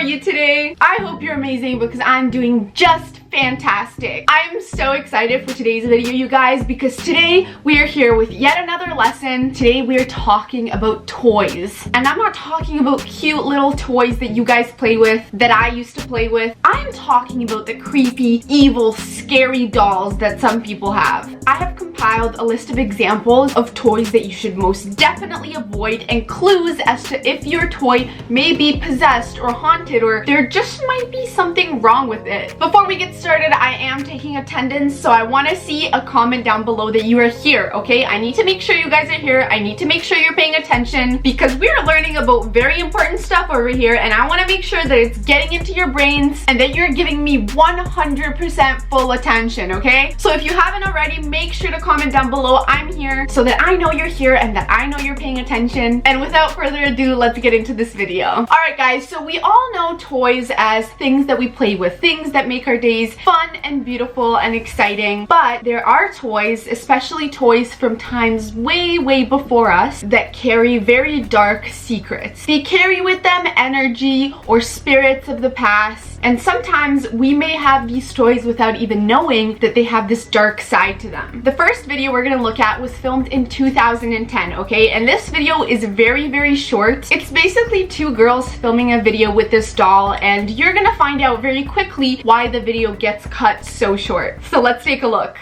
are you today? I hope you're amazing because I'm doing just fantastic. I'm so excited for today's video, you guys, because today we are here with yet another lesson. Today we are talking about toys. And I'm not talking about cute little toys that you guys play with, that I used to play with. I'm talking about the creepy, evil, scary dolls that some people have. I have compiled a list of examples of toys that you should most definitely avoid and clues as to if your toy may be possessed or haunted or there just might be something wrong with it. Before we get started, I am taking attendance, so I want to see a comment down below that you are here, okay? I need to make sure you guys are here. I need to make sure you're paying attention because we are learning about very important stuff over here, and I want to make sure that it's getting into your brains and that you're giving me 100% full attention, okay? So if you haven't already, make sure to comment down below I'm here so that I know you're here and that I know you're paying attention. And without further ado, let's get into this video. Alright guys, so we all know toys as things that we play with, things that make our days fun and beautiful and exciting, but there are toys, especially toys from times way before us, that carry very dark secrets. They carry with them energy or spirits of the past, and sometimes we may have these toys without even knowing that they have this dark side to them. The first video we're gonna look at was filmed in 2010, okay? And this video is very short. It's basically two girls filming a video with this doll, and you're gonna find out very quickly why the video gets cut so short. So let's take a look.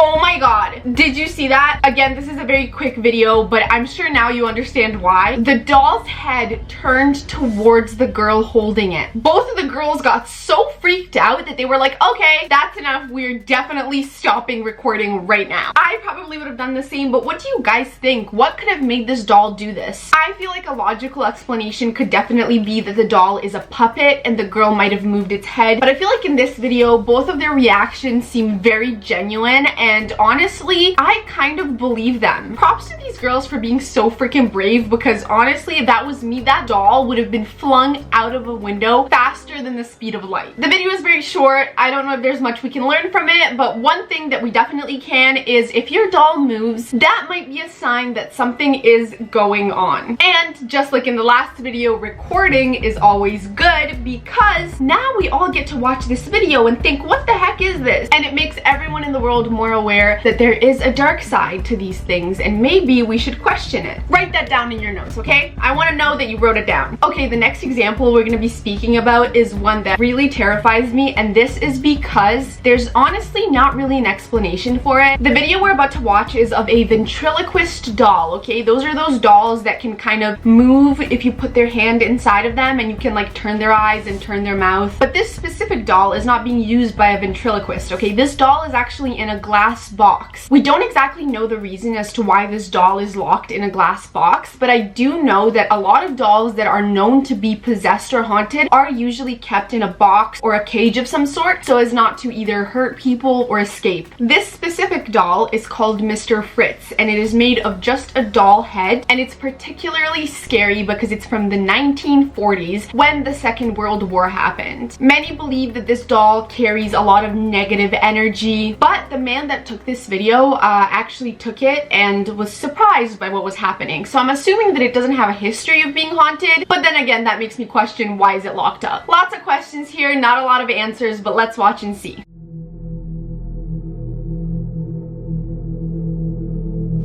Oh my god, did you see that? Again, this is a very quick video, but I'm sure now you understand why. The doll's head turned towards the girl holding it. Both of the girls got so freaked out that they were like, okay, that's enough. We're definitely stopping recording right now. I probably would have done the same, but what do you guys think? What could have made this doll do this? I feel like a logical explanation could definitely be that the doll is a puppet and the girl might have moved its head. But I feel like in this video, both of their reactions seem very genuine, and honestly, I kind of believe them. Props to these girls for being so freaking brave, because honestly, if that was me, that doll would have been flung out of a window faster than the speed of light. The video is very short. I don't know if there's much we can learn from it, but one thing that we definitely can is if your doll moves, that might be a sign that something is going on. And just like in the last video, recording is always good because now we all get to watch this video and think, what the heck is this? And it makes everyone in the world more aware that there is a dark side to these things and maybe we should question it. Write that down in your notes, okay? I want to know that you wrote it down. Okay, the next example we're going to be speaking about is one that really terrifies me, and this is because there's honestly not really an explanation for it. The video we're about to watch is of a ventriloquist doll, okay? Those are those dolls that can kind of move if you put their hand inside of them, and you can like turn their eyes and turn their mouth. But this specific doll is not being used by a ventriloquist, okay? This doll is actually in a glass box. We don't exactly know the reason as to why this doll is locked in a glass box, but I do know that a lot of dolls that are known to be possessed or haunted are usually kept in a box or a cage of some sort so as not to either hurt people or escape. This specific doll is called Mr. Fritz, and it is made of just a doll head, and it's particularly scary because it's from the 1940s when the Second World War happened. Many believe that this doll carries a lot of negative energy, but the man that took this video actually took it and was surprised by what was happening. So I'm assuming that it doesn't have a history of being haunted, but then again, that makes me question, why is it locked up? Lots of questions here, not a lot of answers, but let's watch and see.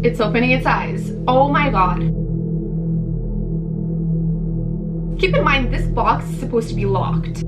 It's opening its eyes. Oh my god. Keep in mind, this box is supposed to be locked.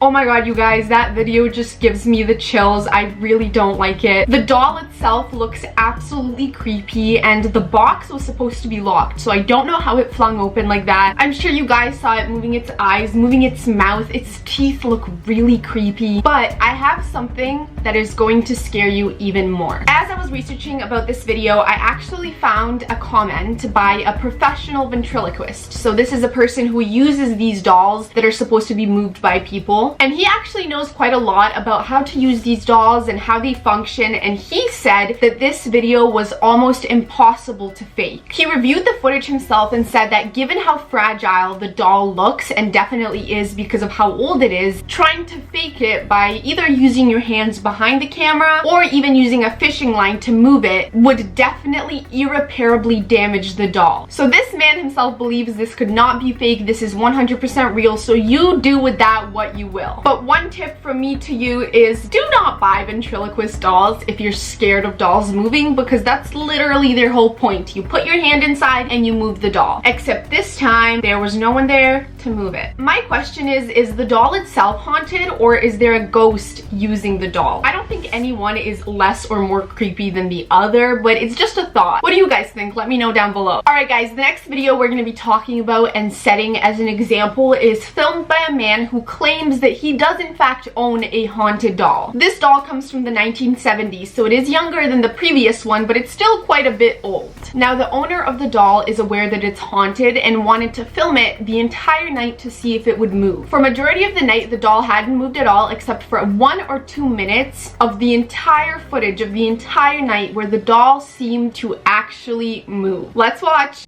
Oh my god, you guys, that video just gives me the chills. I really don't like it. The doll itself looks absolutely creepy, and the box was supposed to be locked, so I don't know how it flung open like that. I'm sure you guys saw it moving its eyes, moving its mouth. Its teeth look really creepy, but I have something that is going to scare you even more. As I was researching about this video, I actually found a comment by a professional ventriloquist. So this is a person who uses these dolls that are supposed to be moved by people, and he actually knows quite a lot about how to use these dolls and how they function, and he said that this video was almost impossible to fake. He reviewed the footage himself and said that given how fragile the doll looks, and definitely is because of how old it is, trying to fake it by either using your hands behind the camera or even using a fishing line to move it would definitely irreparably damage the doll. So this man himself believes this could not be fake. This is 100% real, so you do with that what you will. But one tip from me to you is do not buy ventriloquist dolls if you're scared of dolls moving, because that's literally their whole point. You put your hand inside and you move the doll. Except this time, there was no one there to move it. My question is the doll itself haunted, or is there a ghost using the doll? I don't think anyone is less or more creepy than the other, but it's just a thought. What do you guys think? Let me know down below. Alright guys, the next video we're going to be talking about and setting as an example is filmed by a man who claims that he does in fact own a haunted doll. This doll comes from the 1970s, so it is younger than the previous one, but it's still quite a bit old. Now the owner of the doll is aware that it's haunted and wanted to film it the entire night to see if it would move. For majority of the night, the doll hadn't moved at all, except for 1 or 2 minutes of the entire footage of the entire night where the doll seemed to actually move. Let's watch.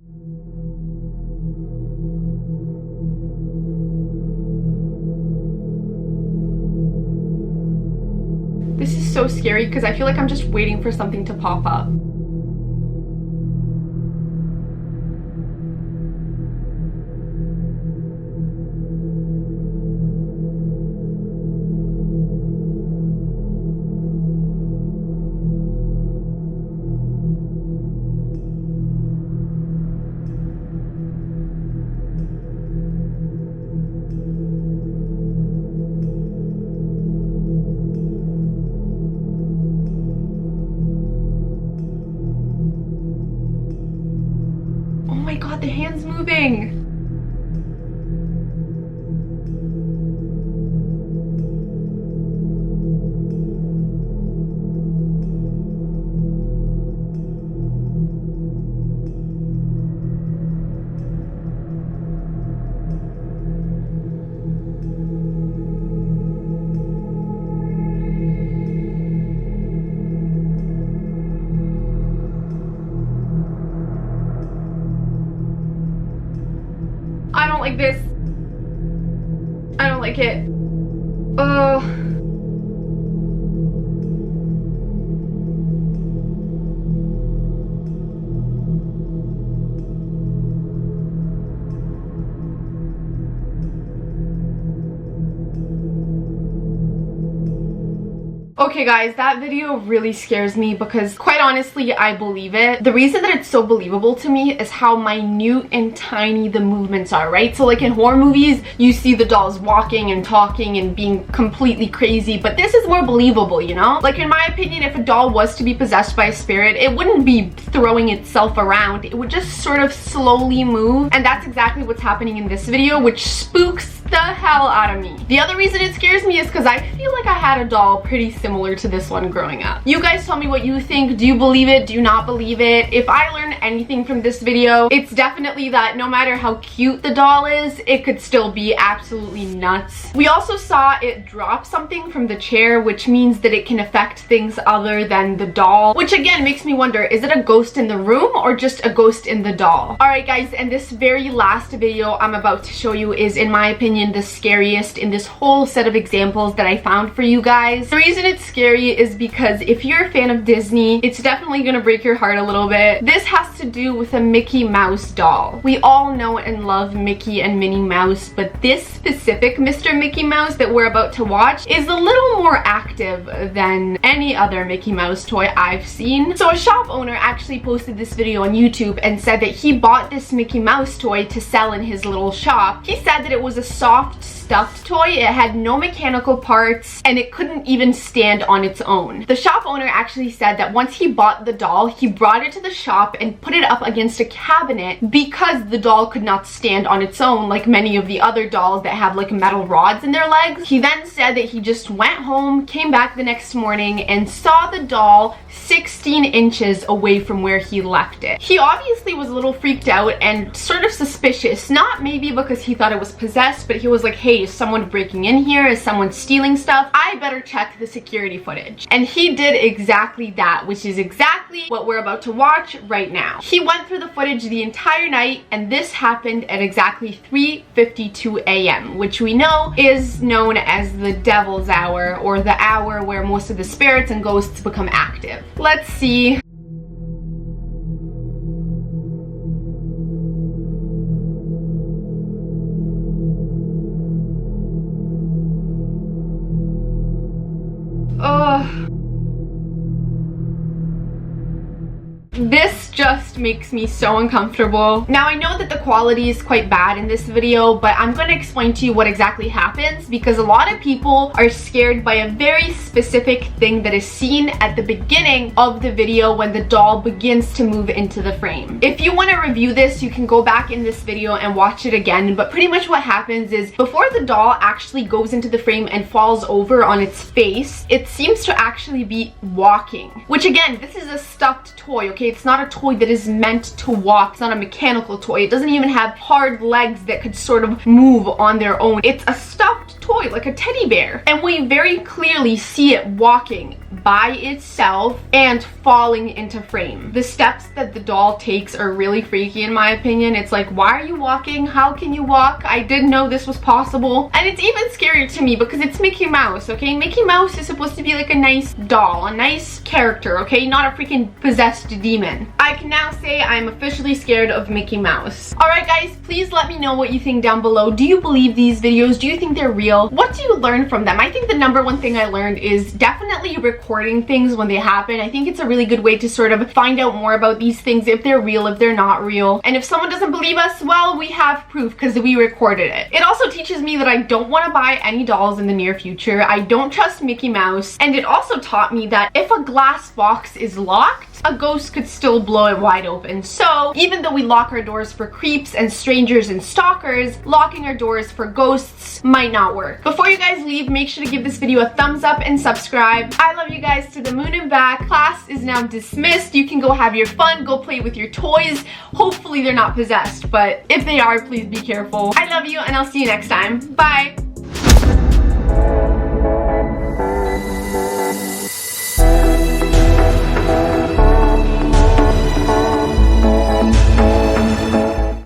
This is so scary because I feel like I'm just waiting for something to pop up. Oh my god, the hand's moving! I don't like this. I don't like it. Oh. Okay guys, that video really scares me because quite honestly, I believe it. The reason that it's so believable to me is how minute and tiny the movements are, right? So like in horror movies, you see the dolls walking and talking and being completely crazy, but this is more believable, you know? Like in my opinion, if a doll was to be possessed by a spirit, it wouldn't be throwing itself around. It would just sort of slowly move, and that's exactly what's happening in this video, which spooks the hell out of me. The other reason it scares me is because I feel like I had a doll pretty similar to this one growing up. You guys tell me what you think. Do you believe it? Do you not believe it? If I learned anything from this video, it's definitely that no matter how cute the doll is, it could still be absolutely nuts. We also saw it drop something from the chair, which means that it can affect things other than the doll, which again makes me wonder, is it a ghost in the room or just a ghost in the doll? Alright guys, and this very last video I'm about to show you is, in my opinion, the scariest in this whole set of examples that I found for you guys. The reason it's scary is because if you're a fan of Disney, it's definitely gonna break your heart a little bit. This has to do with a Mickey Mouse doll. We all know and love Mickey and Minnie Mouse, but this specific Mr. Mickey Mouse that we're about to watch is a little more active than any other Mickey Mouse toy I've seen. So a shop owner actually posted this video on YouTube and said that he bought this Mickey Mouse toy to sell in his little shop. He said that it was a soft stuffed toy. It had no mechanical parts and it couldn't even stand on its own. The shop owner actually said that once he bought the doll, he brought it to the shop and put it up against a cabinet because the doll could not stand on its own like many of the other dolls that have like metal rods in their legs. He then said that he just went home, came back the next morning, and saw the doll 16 inches away from where he left it. He obviously was a little freaked out and sort of suspicious, not maybe because he thought it was possessed, but he was like, hey, is someone breaking in here? Is someone stealing stuff? I better check the security footage. And he did exactly that, which is exactly what we're about to watch right now. He went through the footage the entire night, and this happened at exactly 3:52 a.m., which we know is known as the devil's hour, or the hour where most of the spirits and ghosts become active. Let's see. This just makes me so uncomfortable. Now I know that the quality is quite bad in this video, but I'm going to explain to you what exactly happens because a lot of people are scared by a very specific thing that is seen at the beginning of the video when the doll begins to move into the frame. If you want to review this, you can go back in this video and watch it again, but pretty much what happens is before the doll actually goes into the frame and falls over on its face, it seems to actually be walking, which again, this is a stuffed toy, okay? It's not a toy that is meant to walk. It's not a mechanical toy. It doesn't even have hard legs that could sort of move on their own. It's a stuffed toy, like a teddy bear. And we very clearly see it walking by itself and falling into frame. The steps that the doll takes are really freaky in my opinion. It's like, why are you walking? How can you walk? I didn't know this was possible. And it's even scarier to me because it's Mickey Mouse, okay? Mickey Mouse is supposed to be like a nice doll, a nice character, okay? Not a freaking possessed demon. I can now say I'm officially scared of Mickey Mouse. Alright guys, please let me know what you think down below. Do you believe these videos? Do you think they're real? What do you learn from them? I think the number one thing I learned is definitely recording things when they happen. I think it's a really good way to sort of find out more about these things, if they're real, if they're not real. And if someone doesn't believe us, well, we have proof because we recorded it. It also teaches me that I don't want to buy any dolls in the near future. I don't trust Mickey Mouse. And it also taught me that if a glass box is locked, a ghost could still blow it wide open. So even though we lock our doors for creeps and strangers and stalkers, locking our doors for ghosts might not work. Before you guys leave, make sure to give this video a thumbs up and subscribe. I love you guys to the moon and back. Class is now dismissed. You can go have your fun, go play with your toys. Hopefully they're not possessed, but if they are, please be careful. I love you and I'll see you next time. Bye.